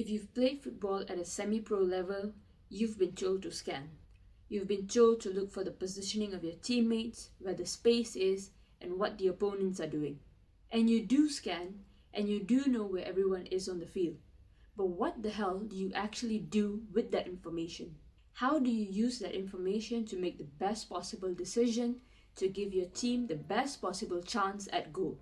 If you've played football at a semi-pro level, you've been told to scan. You've been told to look for the positioning of your teammates, where the space is, and what the opponents are doing. And you do scan, and you do know where everyone is on the field. But what the hell do you actually do with that information? How do you use that information to make the best possible decision to give your team the best possible chance at goal?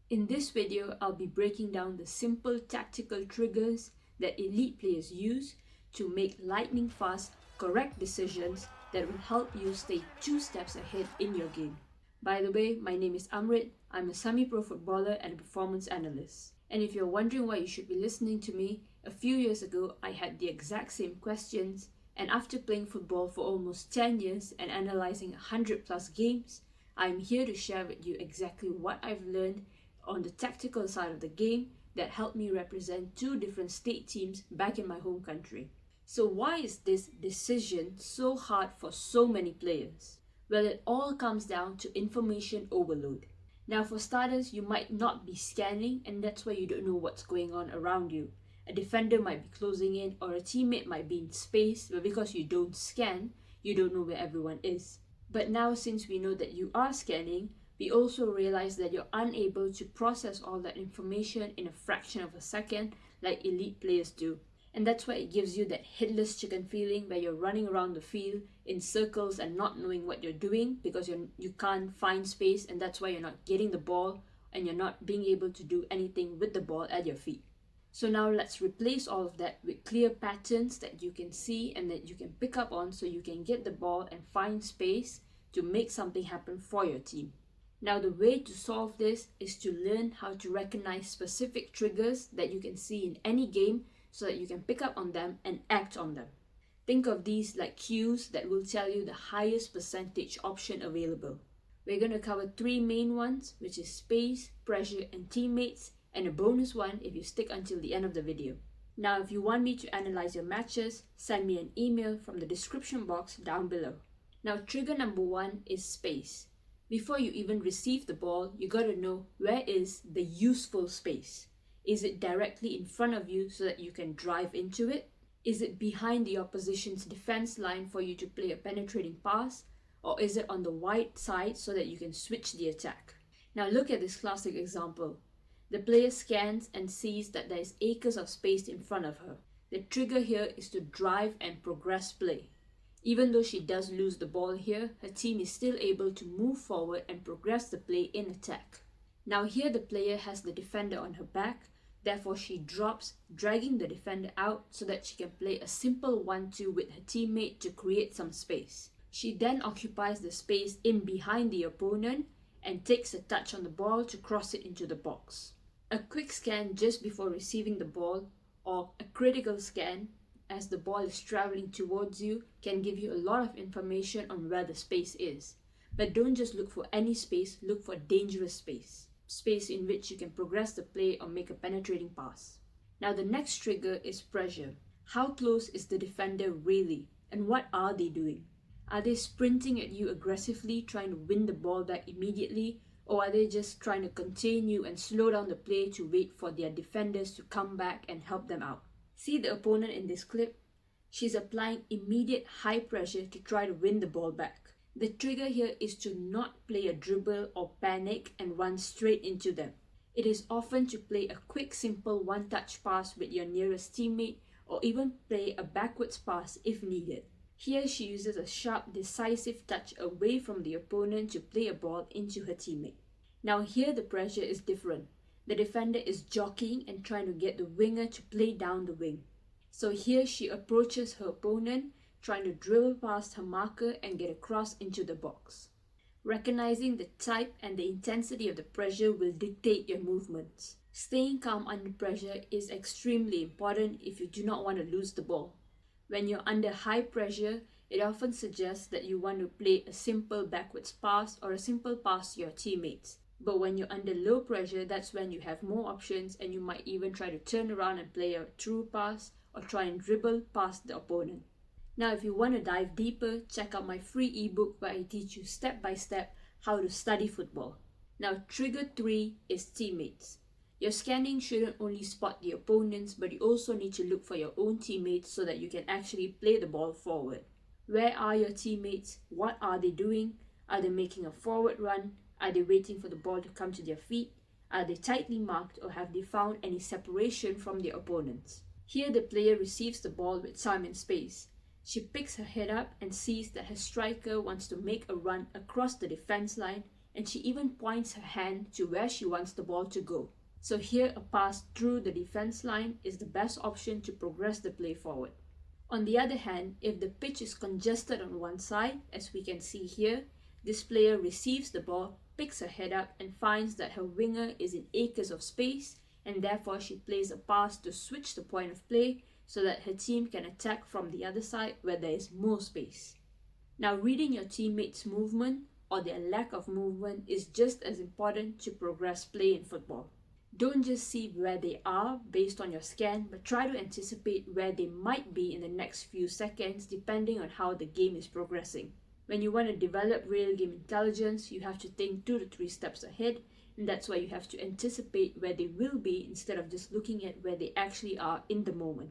In this video, I'll be breaking down the simple tactical triggers that elite players use to make lightning fast, correct decisions that will help you stay 2 steps ahead in your game. By the way, my name is Amrit. I'm a semi-pro footballer and a performance analyst. And if you're wondering why you should be listening to me, a few years ago I had the exact same questions, and after playing football for almost 10 years and analysing 100 plus games, I'm here to share with you exactly what I've learned on the tactical side of the game that helped me represent 2 different state teams back in my home country. So why is this decision so hard for so many players? Well, it all comes down to information overload. Now for starters, you might not be scanning, and that's why you don't know what's going on around you. A defender might be closing in, or a teammate might be in space, but because you don't scan, you don't know where everyone is. But now, since we know that you are scanning, we also realize that you're unable to process all that information in a fraction of a second like elite players do. And that's why it gives you that headless chicken feeling where you're running around the field in circles and not knowing what you're doing because you can't find space, and that's why you're not getting the ball and you're not being able to do anything with the ball at your feet. So now let's replace all of that with clear patterns that you can see and that you can pick up on so you can get the ball and find space to make something happen for your team. Now the way to solve this is to learn how to recognize specific triggers that you can see in any game so that you can pick up on them and act on them. Think of these like cues that will tell you the highest percentage option available. We're going to cover 3 main ones, which is space, pressure, and teammates, and a bonus one if you stick until the end of the video. Now if you want me to analyze your matches, send me an email from the description box down below. Now trigger number 1 is space. Before you even receive the ball, you got to know where is the useful space. Is it directly in front of you so that you can drive into it? Is it behind the opposition's defense line for you to play a penetrating pass? Or is it on the wide side so that you can switch the attack? Now look at this classic example. The player scans and sees that there is acres of space in front of her. The trigger here is to drive and progress play. Even though she does lose the ball here, her team is still able to move forward and progress the play in attack. Now here the player has the defender on her back, therefore she drops, dragging the defender out so that she can play a simple 1-2 with her teammate to create some space. She then occupies the space in behind the opponent and takes a touch on the ball to cross it into the box. A quick scan just before receiving the ball, or a critical scan as the ball is traveling towards you, can give you a lot of information on where the space is. But don't just look for any space, look for dangerous space. Space in which you can progress the play or make a penetrating pass. Now the next trigger is pressure. How close is the defender really? And what are they doing? Are they sprinting at you aggressively, trying to win the ball back immediately? Or are they just trying to contain you and slow down the play to wait for their defenders to come back and help them out? See the opponent in this clip? She's applying immediate high pressure to try to win the ball back. The trigger here is to not play a dribble or panic and run straight into them. It is often to play a quick simple one-touch pass with your nearest teammate, or even play a backwards pass if needed. Here she uses a sharp, decisive touch away from the opponent to play a ball into her teammate. Now here the pressure is different. The defender is jockeying and trying to get the winger to play down the wing. So here she approaches her opponent, trying to dribble past her marker and get across into the box. Recognizing the type and the intensity of the pressure will dictate your movements. Staying calm under pressure is extremely important if you do not want to lose the ball. When you're under high pressure, it often suggests that you want to play a simple backwards pass or a simple pass to your teammates. But when you're under low pressure, that's when you have more options, and you might even try to turn around and play a true pass or try and dribble past the opponent. Now if you want to dive deeper, check out my free ebook where I teach you step by step how to study football. Now trigger 3 is teammates. Your scanning shouldn't only spot the opponents, but you also need to look for your own teammates so that you can actually play the ball forward. Where are your teammates? What are they doing? Are they making a forward run? Are they waiting for the ball to come to their feet? Are they tightly marked, or have they found any separation from their opponents? Here the player receives the ball with time and space. She picks her head up and sees that her striker wants to make a run across the defense line, and she even points her hand to where she wants the ball to go. So here a pass through the defense line is the best option to progress the play forward. On the other hand, if the pitch is congested on one side, as we can see here, this player receives the ball, picks her head up and finds that her winger is in acres of space, and therefore she plays a pass to switch the point of play so that her team can attack from the other side where there is more space. Now, reading your teammates' movement or their lack of movement is just as important to progress play in football. Don't just see where they are based on your scan, but try to anticipate where they might be in the next few seconds depending on how the game is progressing. When you want to develop real game intelligence, you have to think 2 to 3 steps ahead, and that's why you have to anticipate where they will be instead of just looking at where they actually are in the moment.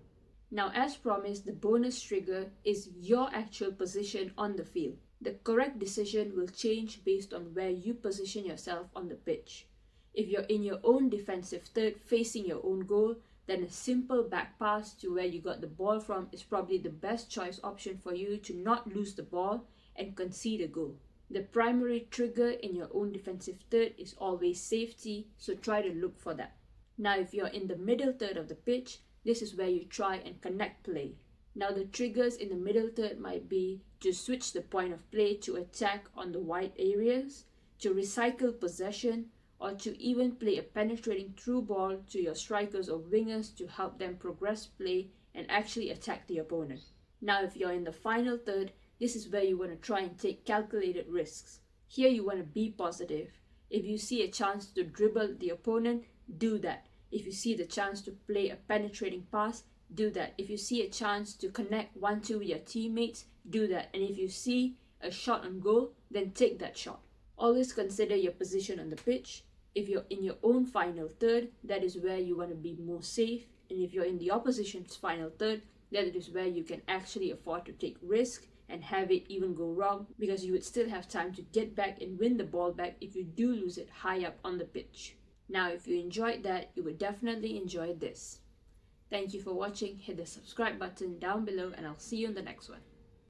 Now, as promised, the bonus trigger is your actual position on the field. The correct decision will change based on where you position yourself on the pitch. If you're in your own defensive third facing your own goal, then a simple back pass to where you got the ball from is probably the best choice option for you to not lose the ball and concede a goal. The primary trigger in your own defensive third is always safety, so try to look for that. Now, if you're in the middle third of the pitch, this is where you try and connect play. Now, the triggers in the middle third might be to switch the point of play to attack on the wide areas, to recycle possession, or to even play a penetrating through ball to your strikers or wingers to help them progress play and actually attack the opponent. Now, if you're in the final third, this is where you want to try and take calculated risks. Here you want to be positive. If you see a chance to dribble the opponent, do that. If you see the chance to play a penetrating pass, do that. If you see a chance to connect 1-2 with your teammates, do that. And if you see a shot on goal, then take that shot. Always consider your position on the pitch. If you're in your own final third, that is where you want to be more safe. And if you're in the opposition's final third, that is where you can actually afford to take risk and have it even go wrong, because you would still have time to get back and win the ball back if you do lose it high up on the pitch. Now, if you enjoyed that, you would definitely enjoy this. Thank you for watching. Hit the subscribe button down below and I'll see you in the next one.